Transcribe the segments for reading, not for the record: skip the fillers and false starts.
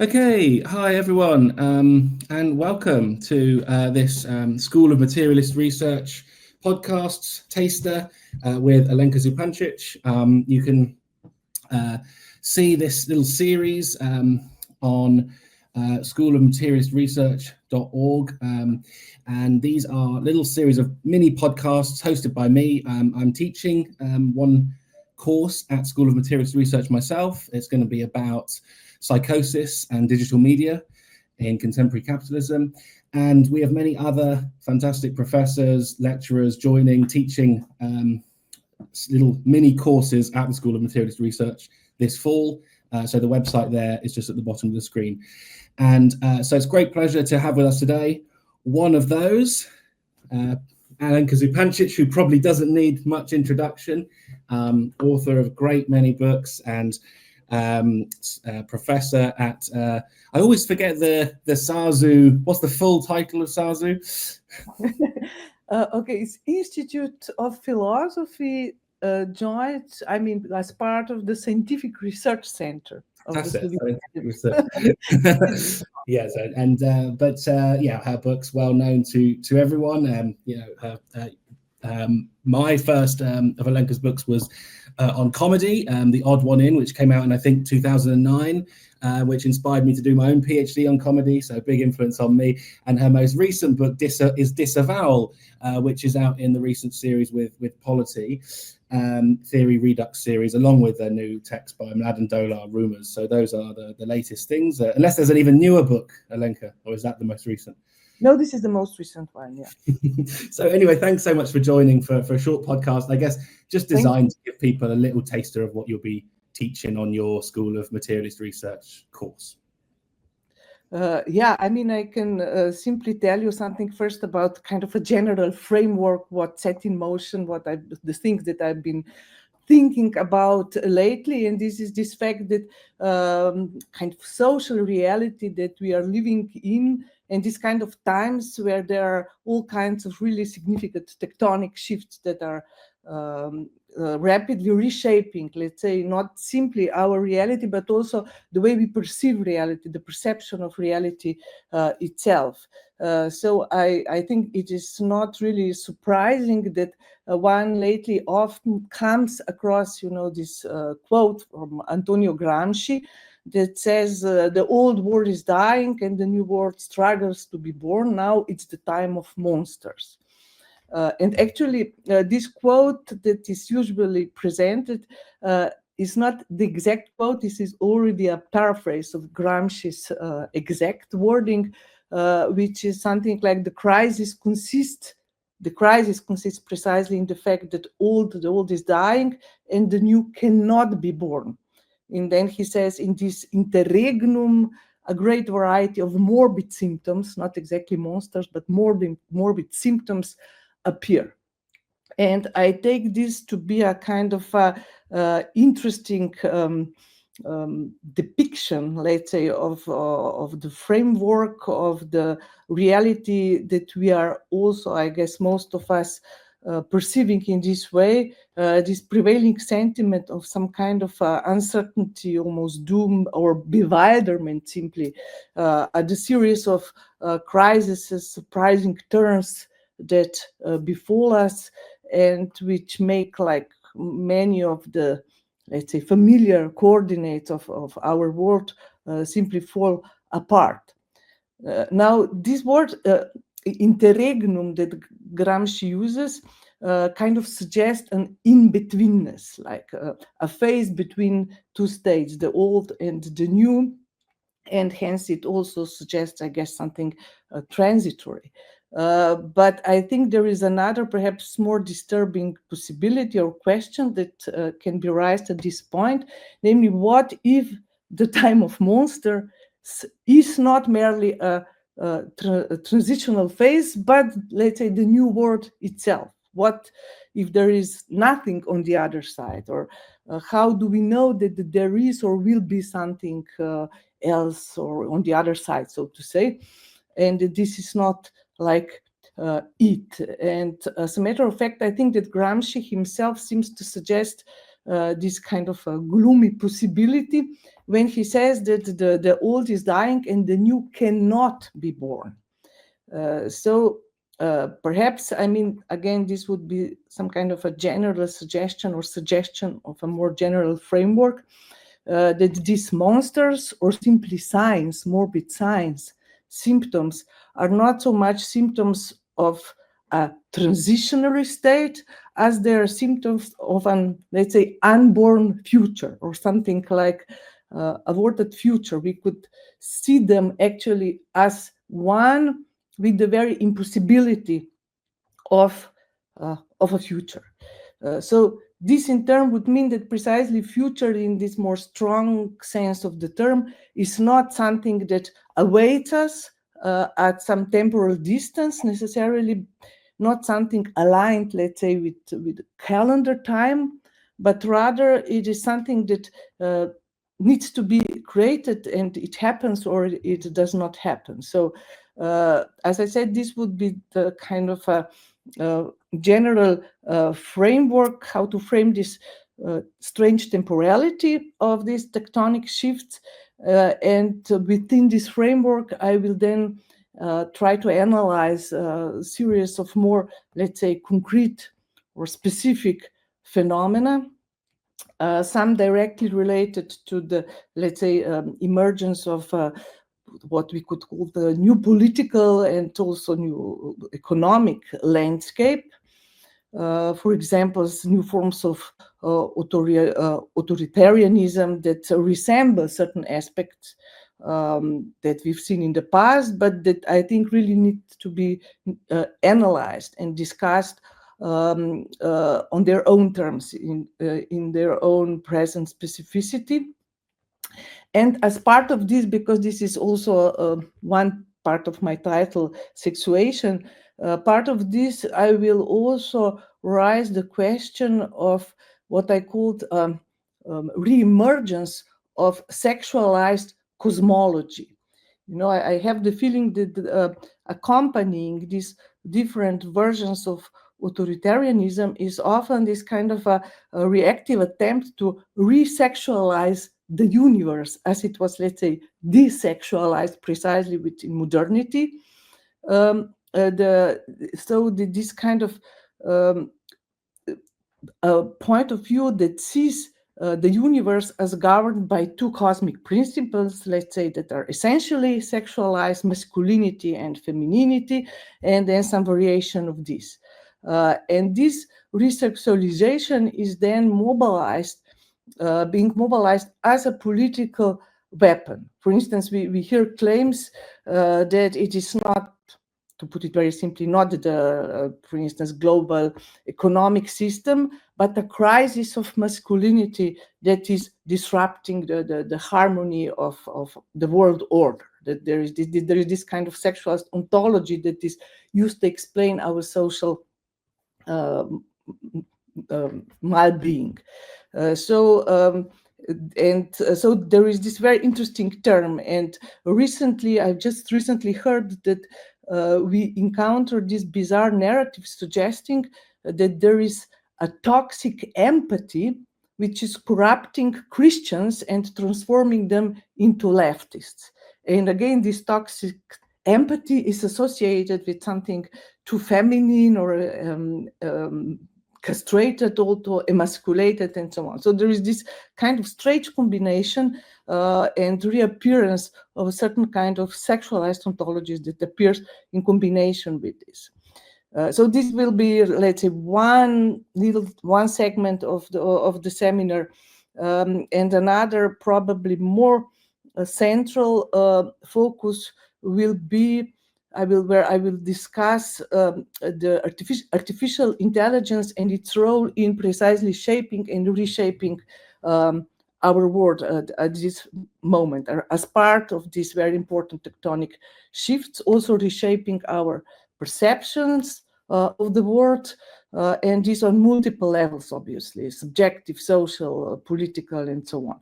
Okay, hi everyone, and welcome to this School of Materialist Research podcasts taster with Alenka Zupančič. You can see this little series on schoolofmaterialistresearch.org, and these are little series of mini podcasts hosted by me. I'm teaching one course at School of Materialist Research myself. It's going to be about psychosis and digital media in contemporary capitalism. And we have many other fantastic professors, lecturers joining, teaching little mini courses at the School of Materialist Research this fall. So the website there is just at the bottom of the screen. And so it's a great pleasure to have with us today one of those, Alenka Zupančič, who probably doesn't need much introduction, author of a great many books and professor at I always forget the SAZU. What's the full title of SAZU? Okay, it's Institute of Philosophy joined, as part of the Scientific Research Center of That's the Yes, and her book's well known to everyone. My first of Alenka's books was on comedy, The Odd One In, which came out in, I think, 2009, which inspired me to do my own PhD on comedy, so a big influence on me. And her most recent book is Disavowal, which is out in the recent series with Polity, Theory Redux series, along with a new text by Mladen Dolar, Rumours. So those are the latest things, unless there's an even newer book, Alenka, or is that the most recent? No, this is the most recent one, yeah. So anyway, thanks so much for joining for a short podcast, I guess, just designed to give people a little taster of what you'll be teaching on your School of Materialist Research course. I can simply tell you something first about kind of a general framework, what set in motion, the things that I've been thinking about lately, and this is this fact that kind of social reality that we are living in, and these kind of times where there are all kinds of really significant tectonic shifts that are rapidly reshaping, let's say, not simply our reality, but also the way we perceive reality, the perception of reality itself. So I think it is not really surprising that one lately often comes across, this quote from Antonio Gramsci that says the old world is dying and the new world struggles to be born. Now it's the time of monsters. And actually, this quote that is usually presented is not the exact quote. This is already a paraphrase of Gramsci's exact wording, which is something like the crisis consists precisely in the fact that the old is dying and the new cannot be born. And then he says, in this interregnum, a great variety of morbid symptoms, not exactly monsters, but morbid symptoms appear. And I take this to be a kind of interesting depiction, let's say, of the framework of the reality that we are also, I guess, most of us perceiving in this way, this prevailing sentiment of some kind of uncertainty, almost doom or bewilderment, simply at the series of crises, surprising turns that befall us, and which make like many of the, let's say, familiar coordinates of our world simply fall apart. Now, this word interregnum that Gramsci uses kind of suggests an in-betweenness, like a phase between two states, the old and the new, and hence it also suggests, I guess, something transitory. But I think there is another, perhaps more disturbing possibility or question that can be raised at this point, namely, what if the time of monster is not merely a transitional phase, but let's say the new world itself? What if there is nothing on the other side? Or how do we know that there is or will be something else or on the other side, so to say? And this is not like it. And as a matter of fact, I think that Gramsci himself seems to suggest this kind of a gloomy possibility when he says that the old is dying and the new cannot be born. So perhaps, I mean, again, this would be some kind of a general suggestion or suggestion of a more general framework, that these monsters or simply signs, morbid signs, symptoms are not so much symptoms of a transitionary state as they are symptoms of an, let's say, unborn future or something like averted future. We could see them actually as one with the very impossibility of a future. So this in turn would mean that precisely future in this more strong sense of the term is not something that awaits us at some temporal distance necessarily, not something aligned, let's say, with calendar time, but rather it is something that needs to be created, and it happens or it does not happen. So as I said, this would be the kind of a general framework, how to frame this strange temporality of these tectonic shifts. And within this framework, I will then try to analyze a series of more, let's say, concrete or specific phenomena, some directly related to the, let's say, emergence of what we could call the new political and also new economic landscape. For example, new forms of authoritarianism that resemble certain aspects that we've seen in the past, but that I think really need to be analyzed and discussed on their own terms, in their own present specificity. And as part of this, because this is also one part of my title, Sexuation, part of this, I will also raise the question of what I called re-emergence of sexualized cosmology. You know, I have the feeling that accompanying these different versions of authoritarianism is often this kind of a reactive attempt to re-sexualize the universe as it was, let's say, desexualized precisely within modernity. This kind of point of view that sees the universe as governed by two cosmic principles, let's say, that are essentially sexualized, masculinity and femininity, and then some variation of this. And this resexualization is then mobilized, being mobilized as a political weapon. For instance, we hear claims that it is not, to put it very simply, not the, for instance, global economic system, but a crisis of masculinity that is disrupting the harmony of the world order. That there is this kind of sexualized ontology that is used to explain our social well-being. So there is this very interesting term, and I've just recently heard that we encountered this bizarre narrative suggesting that there is a toxic empathy which is corrupting Christians and transforming them into leftists. And again, this toxic empathy is associated with something too feminine or castrated, also emasculated, and so on. So there is this kind of strange combination and reappearance of a certain kind of sexualized ontologies that appears in combination with this. So this will be, let's say, one segment of the seminar, and another probably more central focus will be where I will discuss the artificial intelligence and its role in precisely shaping and reshaping our world at this moment, as part of these very important tectonic shifts, also reshaping our perceptions of the world, and this on multiple levels, obviously, subjective, social, political, and so on.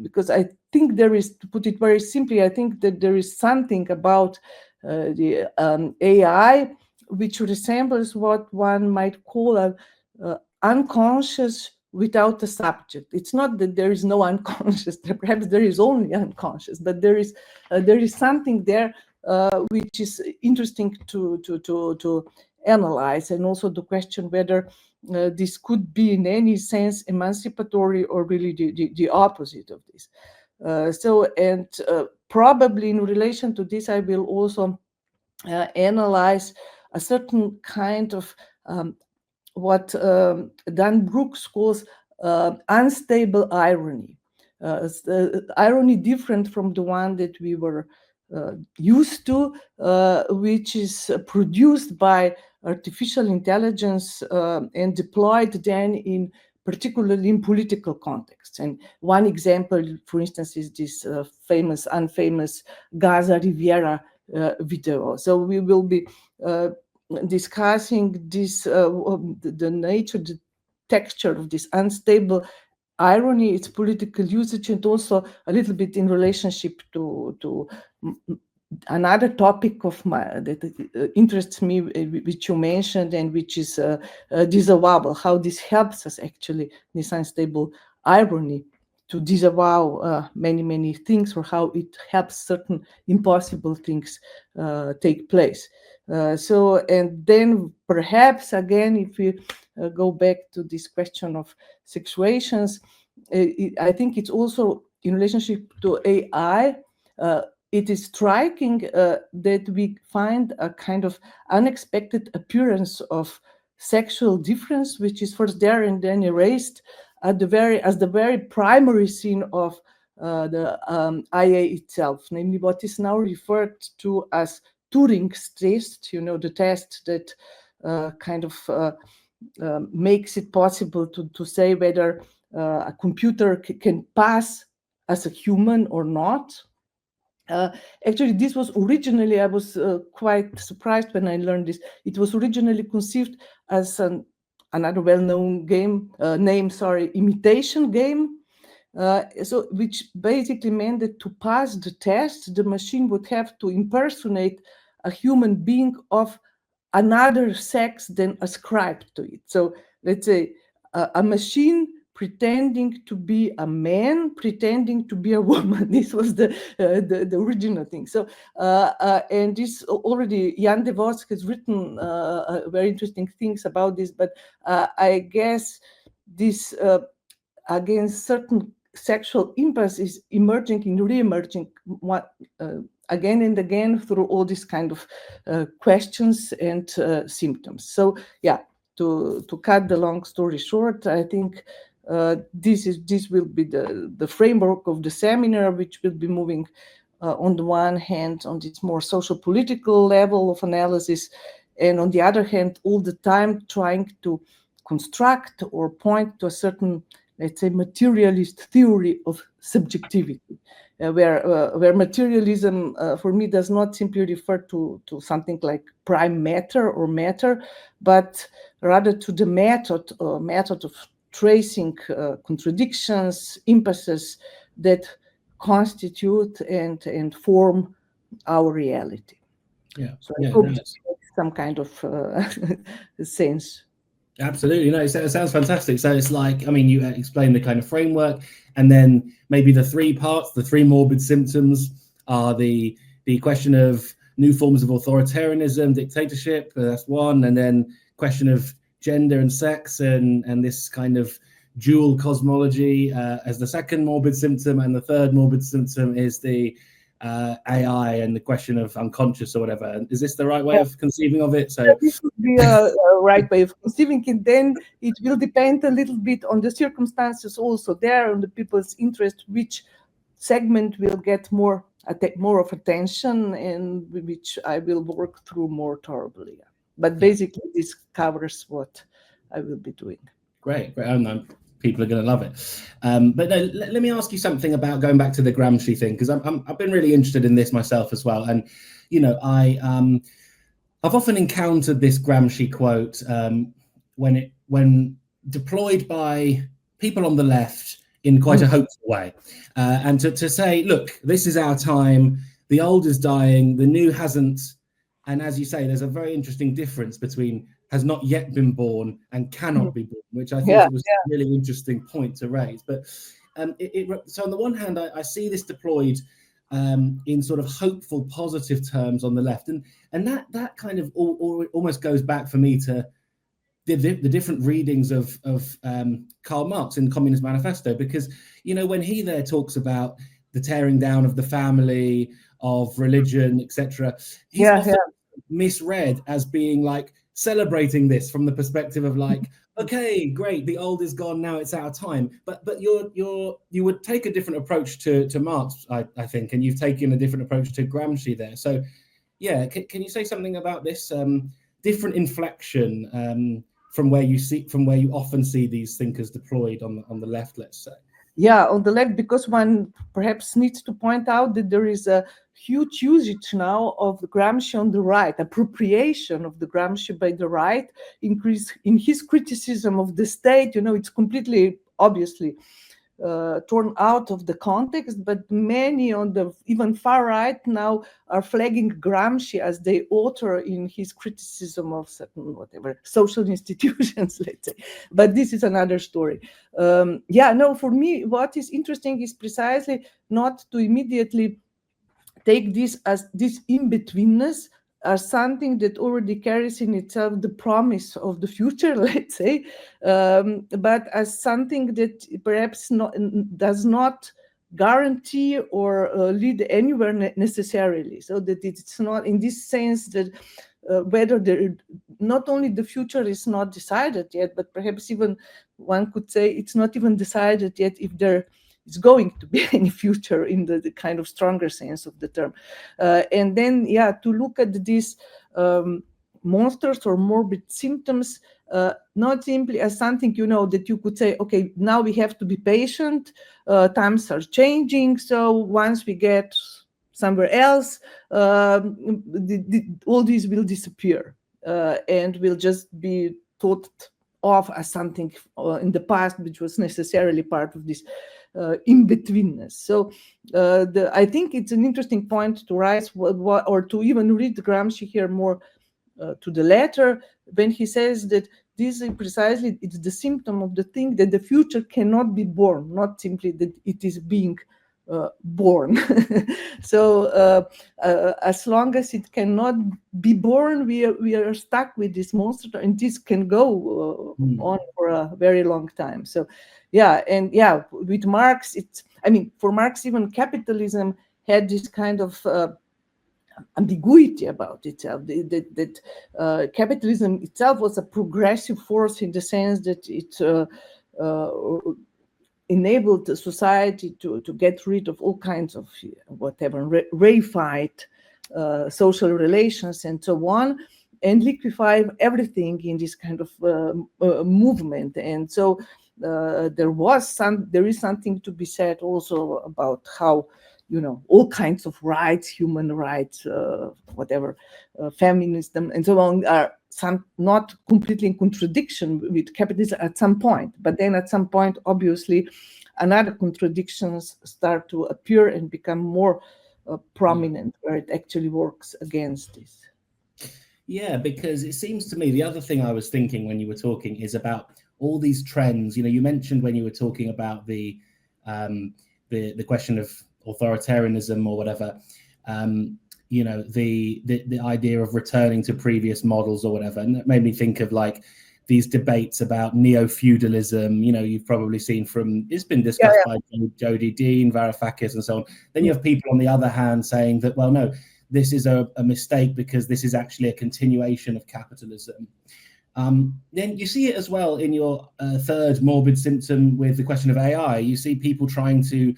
Because I think there is, to put it very simply, I think that there is something about the AI which resembles what one might call unconscious without a subject. It's not that there is no unconscious. Perhaps there is only unconscious, but there is something there which is interesting to analyze, and also to question whether this could be in any sense emancipatory or really the opposite of this. Probably in relation to this, I will also analyze a certain kind of what Dan Brooks calls unstable irony. Irony different from the one that we were used to, which is produced by artificial intelligence and deployed then in particularly in political contexts. And one example, for instance, is this unfamous Gaza Riviera video. So we will be discussing this, the nature, the texture of this unstable irony, its political usage, and also a little bit in relationship to another topic of that interests me, which you mentioned, and which is disavowal, how this helps us actually, this unstable irony, to disavow many things, or how it helps certain impossible things take place. And then perhaps again, if we go back to this question of sexuations, I think it's also in relationship to AI. It is striking that we find a kind of unexpected appearance of sexual difference, which is first there and then erased as the very primary scene of the IA itself, namely what is now referred to as Turing's test, the test that kind of makes it possible to say whether a computer can pass as a human or not. Actually, this was originally, I was quite surprised when I learned this. It was originally conceived as another well-known game, imitation game. Which basically meant that to pass the test, the machine would have to impersonate a human being of another sex than ascribed to it. So let's say a machine pretending to be a man, pretending to be a woman. This was the original thing. So and this already, Jan de Vos has written very interesting things about this. But I guess this against certain sexual impulse is emerging and re-emerging again and again through all these kind of questions and symptoms. So yeah, to cut the long story short, I think this will be the framework of the seminar, which will be moving on the one hand on this more social political level of analysis, and on the other hand all the time trying to construct or point to a certain, let's say, materialist theory of subjectivity, where materialism for me does not simply refer to something like prime matter or matter, but rather to the method of tracing contradictions, impasses that constitute and form our reality. Yeah. So I hope it makes some kind of sense. Absolutely. No, it sounds fantastic. So it's like, I mean, you explain the kind of framework, and then maybe the three parts, the three morbid symptoms are the question of new forms of authoritarianism, dictatorship, that's one, and then question of gender and sex and this kind of dual cosmology as the second morbid symptom, and the third morbid symptom is the AI and the question of unconscious or whatever. Is this the right way of conceiving of it? So this would be a right way of conceiving it. Then it will depend a little bit on the circumstances also there, on the people's interest, which segment will get more of attention, and which I will work through more thoroughly. But basically this covers what I will be doing. Great. People are going to love it. But no, let me ask you something about going back to the Gramsci thing, because I've been really interested in this myself as well. And, I've often encountered this Gramsci quote when deployed by people on the left in quite a hopeful way. And to say, look, this is our time. The old is dying. The new hasn't. And as you say, there's a very interesting difference between has not yet been born and cannot be born, which I thought was a really interesting point to raise. But so on the one hand, I see this deployed in sort of hopeful, positive terms on the left, and that kind of almost goes back for me to the different readings of Karl Marx in the Communist Manifesto, because when he there talks about the tearing down of the family, of religion, etc., he's often misread as being like celebrating this from the perspective of like, okay, great, the old is gone, now it's our time. But you would take a different approach to Marx, I think, and you've taken a different approach to Gramsci there. So yeah, can you say something about this different inflection from where you often see these thinkers deployed on the left, let's say? Yeah, on the left, because one perhaps needs to point out that there is a huge usage now of the Gramsci on the right, appropriation of the Gramsci by the right, increase in his criticism of the state. It's completely, obviously, torn out of the context, but many on the even far right now are flagging Gramsci as the author in his criticism of certain social institutions, let's say. But this is another story. For me, what is interesting is precisely not to immediately take this as this in-betweenness as something that already carries in itself the promise of the future, let's say, but as something that perhaps does not guarantee or lead anywhere necessarily. So that it's not in this sense that whether not only the future is not decided yet, but perhaps even one could say it's not even decided yet if there is going to be any future in the kind of stronger sense of the term. And then, to look at these monstrous or morbid symptoms, not simply as something, that you could say, okay, now we have to be patient, times are changing, so once we get somewhere else, all these will disappear and will just be thought of as something in the past, which was necessarily part of this in-betweenness. So I think it's an interesting point to raise, or to even read Gramsci here more to the letter, when he says that this is precisely, it's the symptom of the thing that the future cannot be born, not simply that it is being born. So as long as it cannot be born, we are stuck with this monster, and this can go on for a very long time. So with Marx, for Marx, even capitalism had this kind of ambiguity about itself, that capitalism itself was a progressive force in the sense that it enabled the society to get rid of all kinds of reified social relations and so on, and liquefy everything in this kind of movement. And so there is something to be said also about how all kinds of rights, human rights, feminism and so on, are not completely in contradiction with capitalism at some point. But then at some point, obviously, another contradictions start to appear and become more prominent, where it actually works against this. Yeah, because it seems to me, the other thing I was thinking when you were talking is about all these trends. You mentioned when you were talking about the question of authoritarianism or whatever, the idea of returning to previous models or whatever, and that made me think of like these debates about neo-feudalism. You've probably seen it's been discussed by Jody Dean, Varoufakis, and so on. Then you have people on the other hand saying that, well, no, this is a mistake because this is actually a continuation of capitalism. Then you see it as well in your third morbid symptom with the question of AI. You see people trying to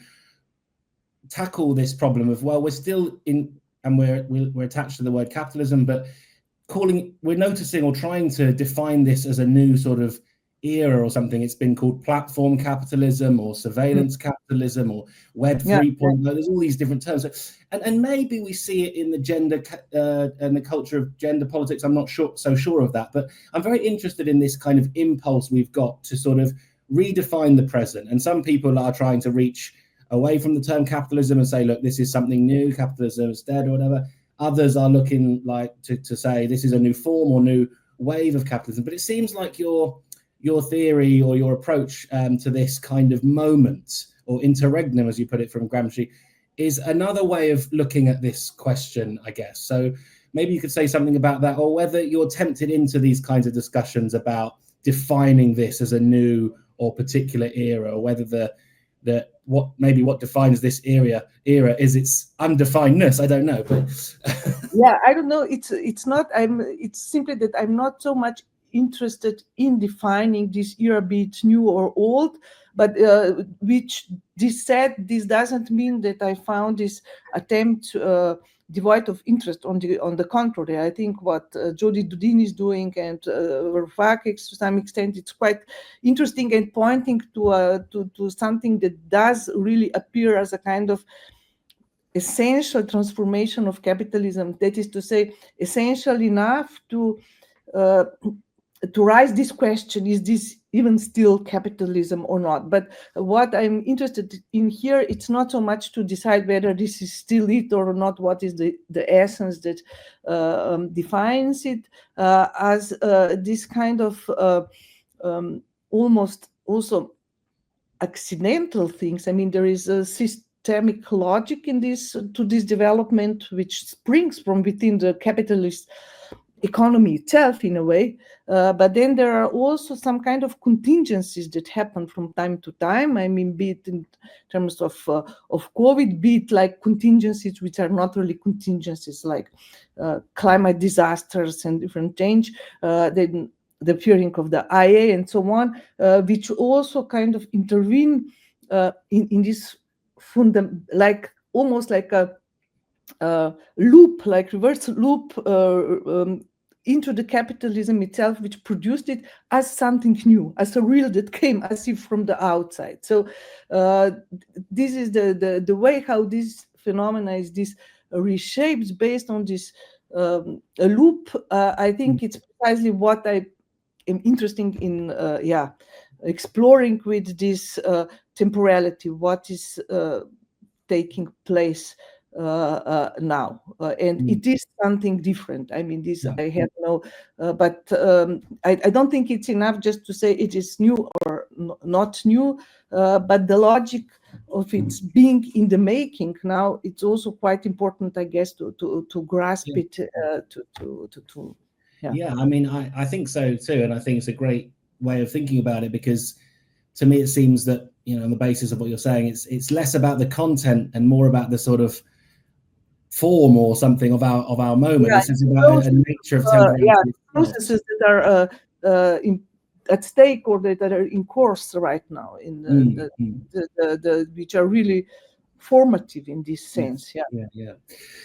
tackle this problem of, well, we're still in, and we're attached to the word capitalism, but we're noticing or trying to define this as a new sort of era or something. It's been called platform capitalism or surveillance capitalism or Web 3.0. There's all these different terms, and maybe we see it in the gender and the culture of gender politics. I'm not so sure of that, but I'm very interested in this kind of impulse we've got to sort of redefine the present. And some people are trying to reach away from the term capitalism and say, look, this is something new, capitalism is dead or whatever. Others are looking like to say this is a new form or new wave of capitalism, but it seems like your theory or your approach to this kind of moment, or interregnum, as you put it from Gramsci, is another way of looking at this question, I guess. So maybe you could say something about that, or whether you're tempted into these kinds of discussions about defining this as a new or particular era, or whether what defines this era is its undefinedness. I don't know, but yeah, I don't know. It's simply that I'm not so much interested in defining this era, be it new or old. But which this said, this doesn't mean that I found this attempt devoid of interest. On the contrary, I think what Jody Dudin is doing and Varoufakis, to some extent, it's quite interesting and pointing to something that does really appear as a kind of essential transformation of capitalism. That is to say, essential enough to raise this question: is this even still capitalism or not? But what I'm interested in here, it's not so much to decide whether this is still it or not, what is the essence that defines it, as this kind of almost also accidental things. I mean, there is a systemic logic in this development, which springs from within the capitalist economy itself in a way, but then there are also some kind of contingencies that happen from time to time. I mean, be it in terms of COVID, be it like contingencies which are not really contingencies, like climate disasters and different change, then the appearing of the IA and so on, which also kind of intervene in this almost like a loop, like reverse loop into the capitalism itself, which produced it as something new, as a real that came as if from the outside. So this is the way how this phenomena is this reshaped based on this a loop. I think it's precisely what I am interested in exploring with this temporality, what is taking place now, and it is something different. I mean, this I have no, but I don't think it's enough just to say it is new or not new, but the logic of its being in the making now, it's also quite important, I guess, to grasp it. Yeah, I mean, I think so too, and I think it's a great way of thinking about it, because to me it seems that, you know, on the basis of what you're saying, it's less about the content and more about the sort of form or something of our moment. This is about a nature of temporality. Processes that are at stake or that are in course right now, in the which are really formative in this sense. Yeah.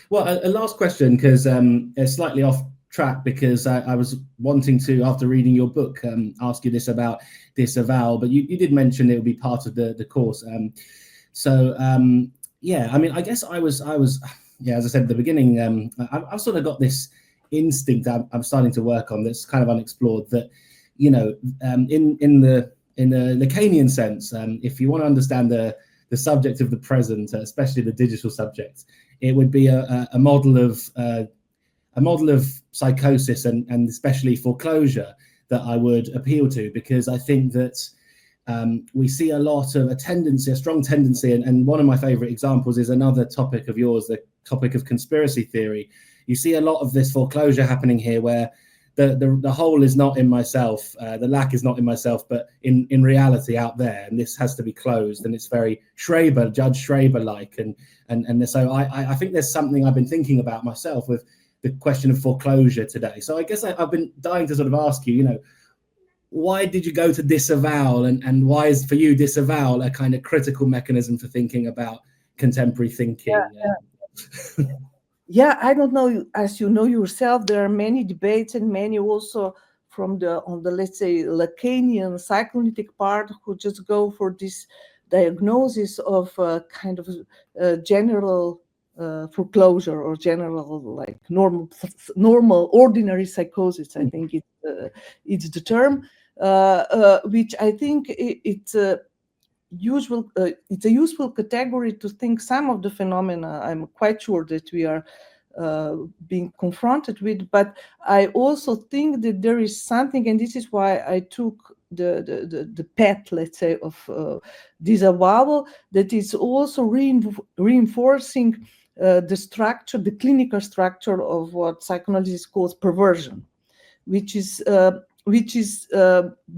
Well, a last question, because it's slightly off track, because I was wanting to, after reading your book, ask you this about disavowal, but you did mention it would be part of the course. Yeah, I mean, I guess I was as I said at the beginning, I've sort of got this instinct I'm starting to work on that's kind of unexplored, that, you know, in the Lacanian sense, if you want to understand the subject of the present, especially the digital subject, it would be a model of psychosis and especially foreclosure that I would appeal to, because I think that we see a lot of a strong tendency, and one of my favorite examples is another topic of yours, the topic of conspiracy theory. You see a lot of this foreclosure happening here, where the whole is not in myself, the lack is not in myself, but in reality out there, and this has to be closed, and it's very Judge Schraber-like, and so I think there's something I've been thinking about myself with the question of foreclosure today. So I guess I've been dying to sort of ask you, you know, why did you go to disavowal, and why is for you disavowal a kind of critical mechanism for thinking about contemporary thinking? Yeah, I don't know, as you know yourself, there are many debates, and many also on the let's say Lacanian psychoanalytic part, who just go for this diagnosis of kind of general foreclosure, or general, like normal ordinary psychosis. I think it's the term, which I think it's a useful category to think some of the phenomena. I'm quite sure that we are being confronted with. But I also think that there is something, and this is why I took the path, let's say, of disavowal, that is also reinforcing the structure, the clinical structure of what psychoanalysis calls perversion, which is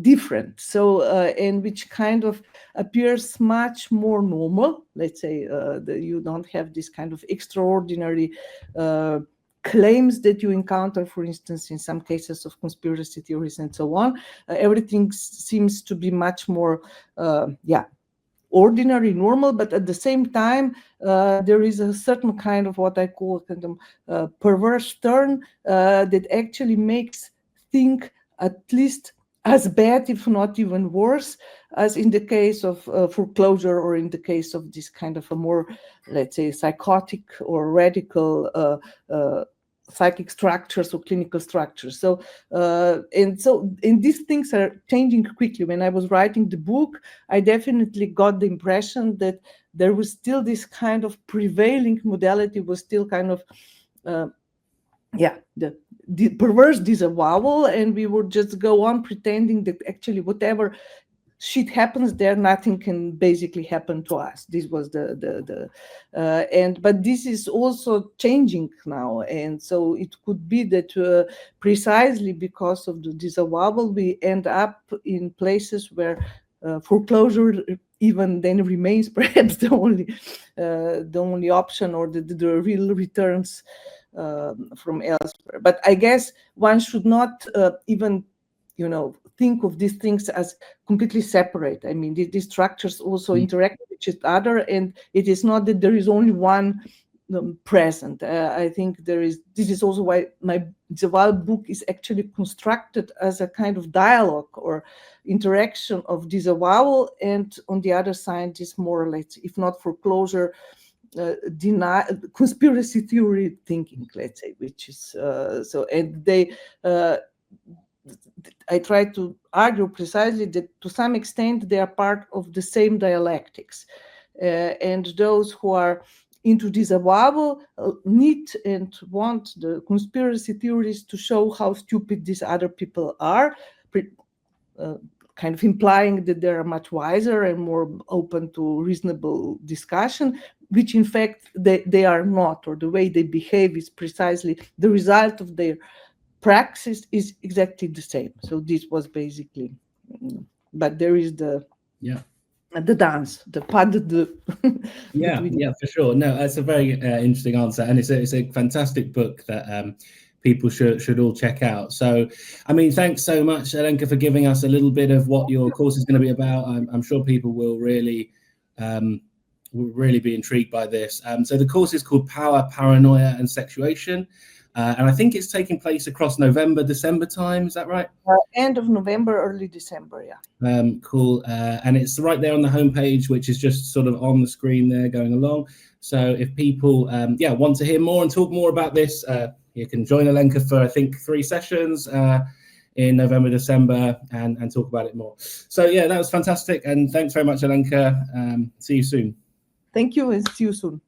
different. So and which kind of appears much more normal. Let's say you don't have this kind of extraordinary claims that you encounter, for instance, in some cases of conspiracy theories and so on. Everything seems to be much more, ordinary, normal, but at the same time, there is a certain kind of what I call kind of perverse turn that actually makes think at least as bad, if not even worse, as in the case of foreclosure, or in the case of this kind of a more, let's say, psychotic or radical psychic structures or clinical structures. So and these things are changing quickly. When I was writing the book, I definitely got the impression that there was still this kind of prevailing modality was still kind of the perverse disavowal, and we would just go on pretending that actually whatever shit happens there, nothing can basically happen to us. This was but this is also changing now, and so it could be that precisely because of the disavowal, we end up in places where foreclosure even then remains perhaps the only option, or the real returns from elsewhere. But I guess one should not even think of these things as completely separate. I mean, these structures also interact with each other, and it is not that there is only one present. I think this is also why my disavowal book is actually constructed as a kind of dialogue or interaction of disavowal, and on the other side is more or less, if not foreclosure, conspiracy theory thinking, let's say, which is and they I try to argue precisely that to some extent they are part of the same dialectics, and those who are into disavowal need and want the conspiracy theories to show how stupid these other people are, kind of implying that they are much wiser and more open to reasonable discussion, which in fact they are not, or the way they behave is precisely the result of their praxis is exactly the same. So this was basically, but there is the dance, the pas de deux. Yeah, for sure. No, that's a very interesting answer, and it's a fantastic book that people should all check out. So, I mean, thanks so much, Alenka, for giving us a little bit of what your course is going to be about. I'm sure people will really be intrigued by this. So the course is called Power, Paranoia, and Sexuation. And I think it's taking place across November, December time. Is that right? End of November, early December, yeah. Cool. And it's right there on the homepage, which is just sort of on the screen there going along. So if people want to hear more and talk more about this, you can join Alenka for, I think, 3 sessions in November, December, and talk about it more. So yeah, that was fantastic. And thanks very much, Alenka. See you soon. Thank you, and see you soon.